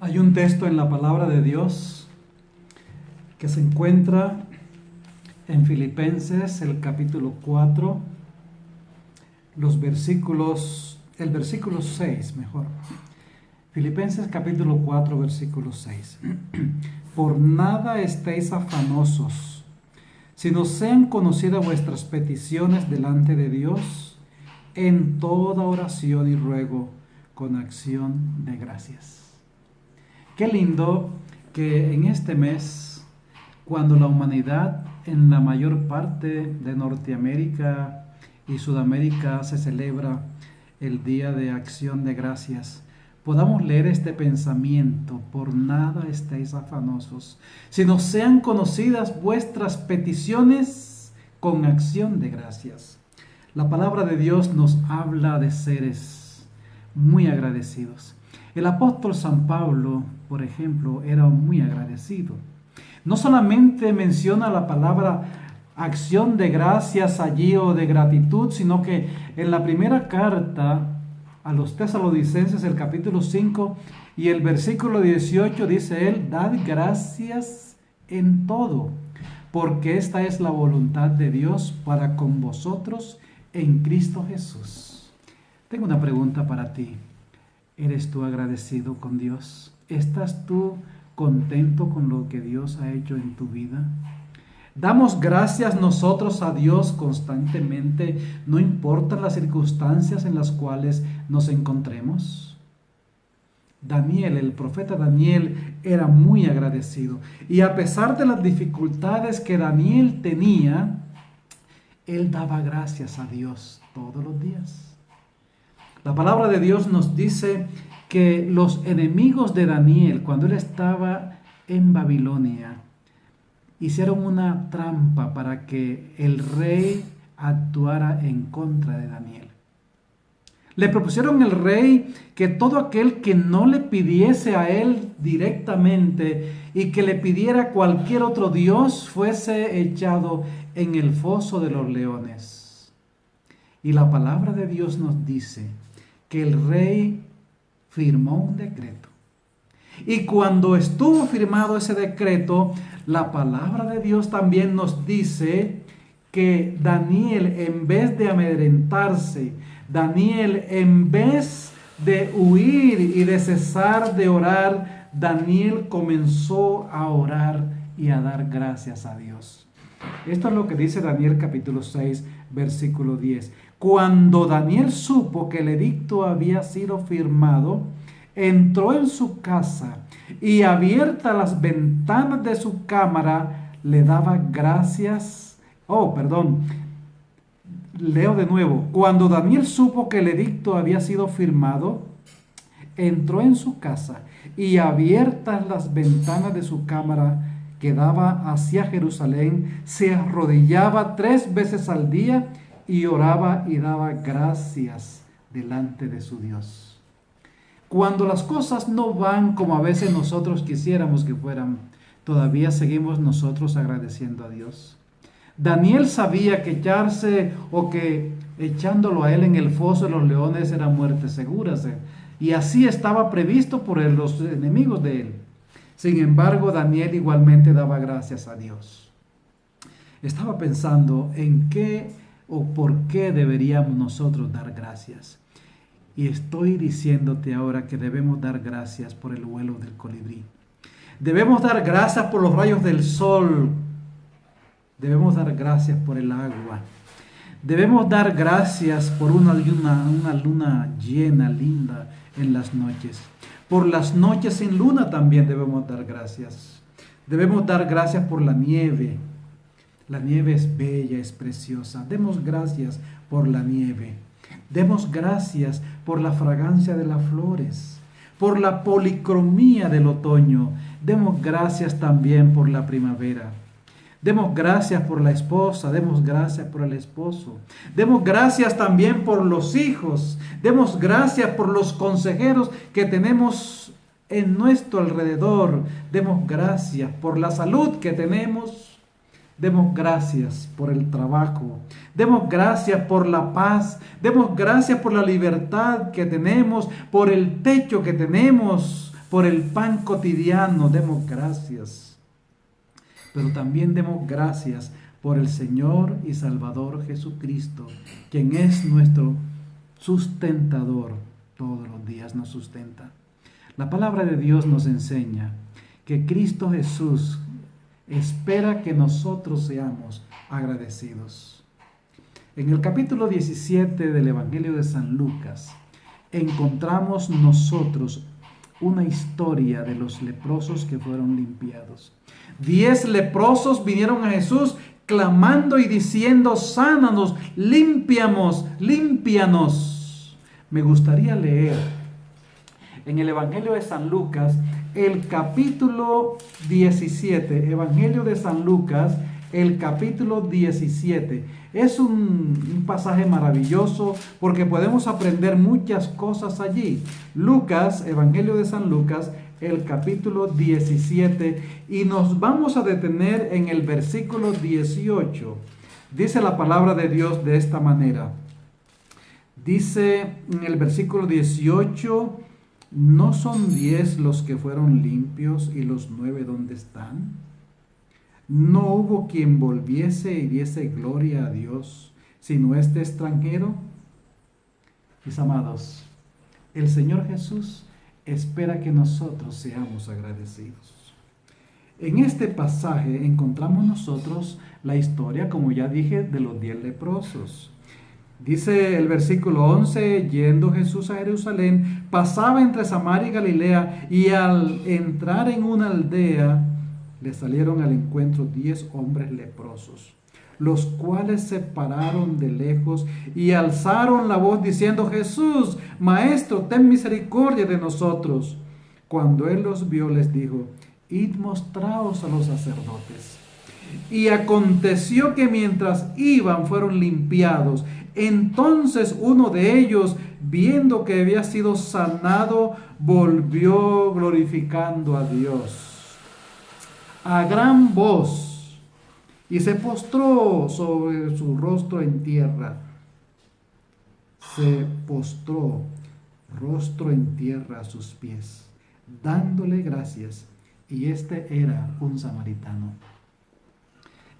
Hay un texto en la palabra de Dios que se encuentra en Filipenses, el capítulo 4, el versículo 6 mejor. Filipenses capítulo 4, versículo 6. Por nada estéis afanosos, sino sean conocidas vuestras peticiones delante de Dios en toda oración y ruego con acción de gracias. Qué lindo que en este mes, cuando la humanidad en la mayor parte de Norteamérica y Sudamérica se celebra el Día de Acción de Gracias, podamos leer este pensamiento: por nada estéis afanosos, sino sean conocidas vuestras peticiones con acción de gracias. La palabra de Dios nos habla de seres muy agradecidos. El apóstol San Pablo, por ejemplo, era muy agradecido. No solamente menciona la palabra acción de gracias allí o de gratitud, sino que en la primera carta a los Tesalonicenses, el capítulo 5 y el versículo 18, dice él: dad gracias en todo, porque esta es la voluntad de Dios para con vosotros en Cristo Jesús. Tengo una pregunta para ti. ¿Eres tú agradecido con Dios? ¿Estás tú contento con lo que Dios ha hecho en tu vida? ¿Damos gracias nosotros a Dios constantemente, no importan las circunstancias en las cuales nos encontremos? Daniel, el profeta Daniel, era muy agradecido. Y a pesar de las dificultades que Daniel tenía, él daba gracias a Dios todos los días. La palabra de Dios nos dice que los enemigos de Daniel, cuando él estaba en Babilonia, hicieron una trampa para que el rey actuara en contra de Daniel. Le propusieron al rey que todo aquel que no le pidiese a él directamente y que le pidiera a cualquier otro dios fuese echado en el foso de los leones. Y la palabra de Dios nos dice que el rey firmó un decreto. Y cuando estuvo firmado ese decreto, la palabra de Dios también nos dice que Daniel, en vez de amedrentarse, Daniel, en vez de huir y de cesar de orar, Daniel comenzó a orar y a dar gracias a Dios. Esto es lo que dice Daniel capítulo 6, versículo 10. Cuando Daniel supo que el edicto había sido firmado, entró en su casa y, abiertas las ventanas de su cámara, le daba gracias. Leo de nuevo. Cuando Daniel supo que el edicto había sido firmado, entró en su casa y, abiertas las ventanas de su cámara que daba hacia Jerusalén, se arrodillaba 3 veces al día y oraba y daba gracias delante de su Dios. Cuando las cosas no van como a veces nosotros quisiéramos que fueran, todavía seguimos nosotros agradeciendo a Dios. Daniel sabía que echándolo a él en el foso de los leones era muerte segura, y así estaba previsto por los enemigos de él. Sin embargo, Daniel igualmente daba gracias a Dios. Estaba pensando en qué o por qué deberíamos nosotros dar gracias. Y estoy diciéndote ahora que debemos dar gracias por el vuelo del colibrí. Debemos dar gracias por los rayos del sol. Debemos dar gracias por el agua. Debemos dar gracias por una luna llena, linda en las noches. Por las noches sin luna también debemos dar gracias. Debemos dar gracias por la nieve. La nieve es bella, es preciosa. Demos gracias por la nieve. Demos gracias por la fragancia de las flores, por la policromía del otoño. Demos gracias también por la primavera. Demos gracias por la esposa, demos gracias por el esposo. Demos gracias también por los hijos. Demos gracias por los consejeros que tenemos en nuestro alrededor. Demos gracias por la salud que tenemos. Demos gracias por el trabajo. Demos gracias por la paz. Demos gracias por la libertad que tenemos, por el techo que tenemos, por el pan cotidiano, demos gracias. Pero también demos gracias por el Señor y Salvador Jesucristo, quien es nuestro sustentador. Todos los días nos sustenta. La palabra de Dios nos enseña que Cristo Jesús espera que nosotros seamos agradecidos. En el capítulo 17 del Evangelio de San Lucas encontramos nosotros una historia de los leprosos que fueron limpiados. 10 leprosos vinieron a Jesús clamando y diciendo: sánanos, límpianos. Me gustaría leer en el Evangelio de San Lucas el capítulo 17, Evangelio de San Lucas, el capítulo 17. Es un pasaje maravilloso porque podemos aprender muchas cosas allí. Lucas, Evangelio de San Lucas, el capítulo 17, y nos vamos a detener en el versículo 18. Dice la palabra de Dios de esta manera. Dice en el versículo 18: ¿no son 10 los que fueron limpios y los 9 dónde están? ¿No hubo quien volviese y diese gloria a Dios, sino este extranjero? Mis amados, el Señor Jesús espera que nosotros seamos agradecidos. En este pasaje encontramos nosotros la historia, como ya dije, de los 10 leprosos. Dice el versículo 11: yendo Jesús a Jerusalén, pasaba entre Samaria y Galilea, y al entrar en una aldea, le salieron al encuentro 10 hombres leprosos, los cuales se pararon de lejos y alzaron la voz diciendo: Jesús, Maestro, ten misericordia de nosotros. Cuando él los vio, les dijo: id, mostraos a los sacerdotes. Y aconteció que mientras iban fueron limpiados. Entonces uno de ellos, viendo que había sido sanado, volvió glorificando a Dios a gran voz, y se postró sobre su rostro en tierra. Se postró rostro en tierra a sus pies, dándole gracias. Y este era un samaritano.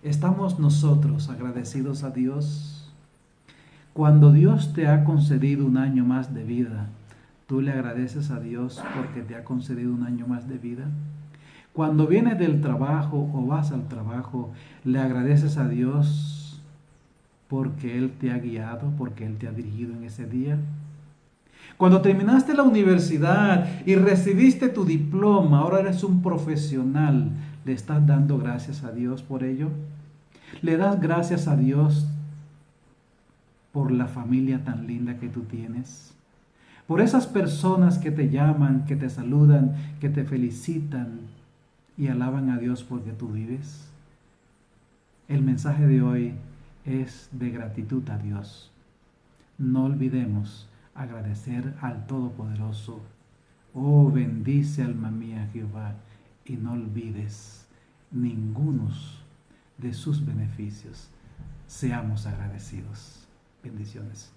¿Estamos nosotros agradecidos a Dios? Cuando Dios te ha concedido un año más de vida, ¿tú le agradeces a Dios porque te ha concedido un año más de vida? Cuando vienes del trabajo o vas al trabajo, ¿le agradeces a Dios porque Él te ha guiado, porque Él te ha dirigido en ese día? Cuando terminaste la universidad y recibiste tu diploma, ahora eres un profesional, ¿le estás dando gracias a Dios por ello? ¿Le das gracias a Dios por la familia tan linda que tú tienes? Por esas personas que te llaman, que te saludan, que te felicitan y alaban a Dios porque tú vives. El mensaje de hoy es de gratitud a Dios. No olvidemos agradecer al Todopoderoso. Oh, bendice alma mía Jehová, y no olvides ninguno de sus beneficios. Seamos agradecidos. Bendiciones.